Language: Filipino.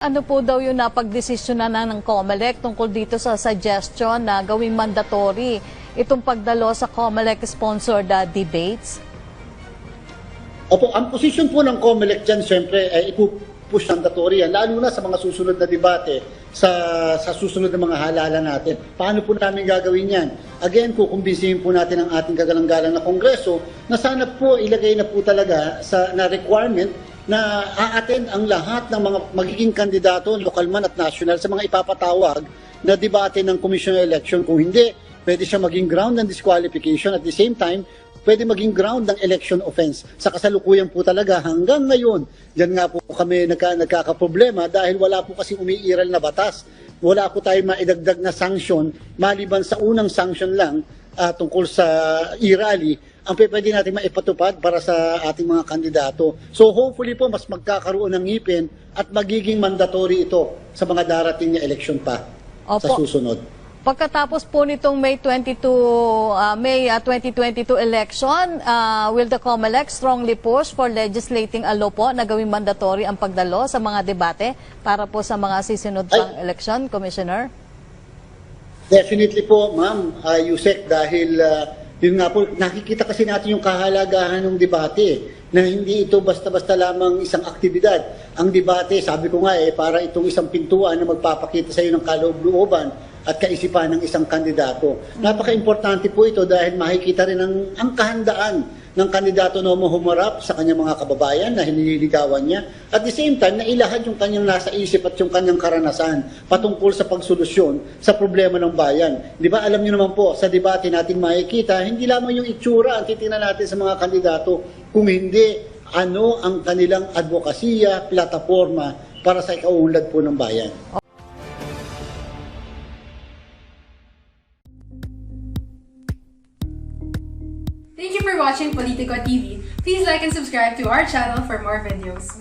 Ano po daw yung napagdesisyonan na ng COMELEC tungkol dito sa suggestion na gawing mandatory itong pagdalo sa COMELEC-sponsored debates? Opo, ang posisyon po ng COMELEC dyan, siyempre, ipupush mandatory yan, lalo na sa mga susunod na debate, sa susunod na mga halalan natin. Paano po namin gagawin yan? Again, kukumbinsihin po natin ang ating kagalang-galang na Kongreso na sana po ilagay na po talaga na requirement na a-attend ang lahat ng mga magiging kandidato, lokal man at national, sa mga ipapatawag na debate ng Commission on Election. Kung hindi, pwede siya maging ground ng disqualification. At the same time, pwede maging ground ng election offense. Sa kasalukuyan po talaga hanggang ngayon, dyan nga po kami nagkakaproblema dahil wala po kasi umiiral na batas. Wala po tayo maidagdag na sanction maliban sa unang sanction lang tungkol sa e-rally ang pwede natin maipatupad para sa ating mga kandidato. So hopefully po mas magkakaroon ng ngipin at magiging mandatory ito sa mga darating na election pa sa susunod. Pagkatapos po nitong May 2022 election, will the COMELEC strongly push for legislating a law po na gawing mandatory ang pagdalo sa mga debate para po sa mga sisunod pang election, Commissioner? Definitely po, ma'am, Yusek, dahil yun nga po, nakikita kasi natin yung kahalagahan ng debate na hindi ito basta-basta lamang isang aktibidad. Ang debate, sabi ko nga para itong isang pintuan na magpapakita sa iyo ng kaloob-looban at kaisipan ng isang kandidato. Napaka-importante po ito dahil makikita rin ang kahandaan ng kandidato na humarap sa kanyang mga kababayan na hinililigawan niya. At the same time, nailahad yung kanyang nasa isip at yung kanyang karanasan patungkol sa pagsolusyon sa problema ng bayan. Di ba, alam niyo naman po, sa debate natin makikita, hindi lamang yung itsura ang titingnan natin sa mga kandidato, kung hindi ano ang kanilang advokasya, plataforma para sa ikaunlad po ng bayan. Thank you for watching Politico TV. Please like and subscribe to our channel for more videos.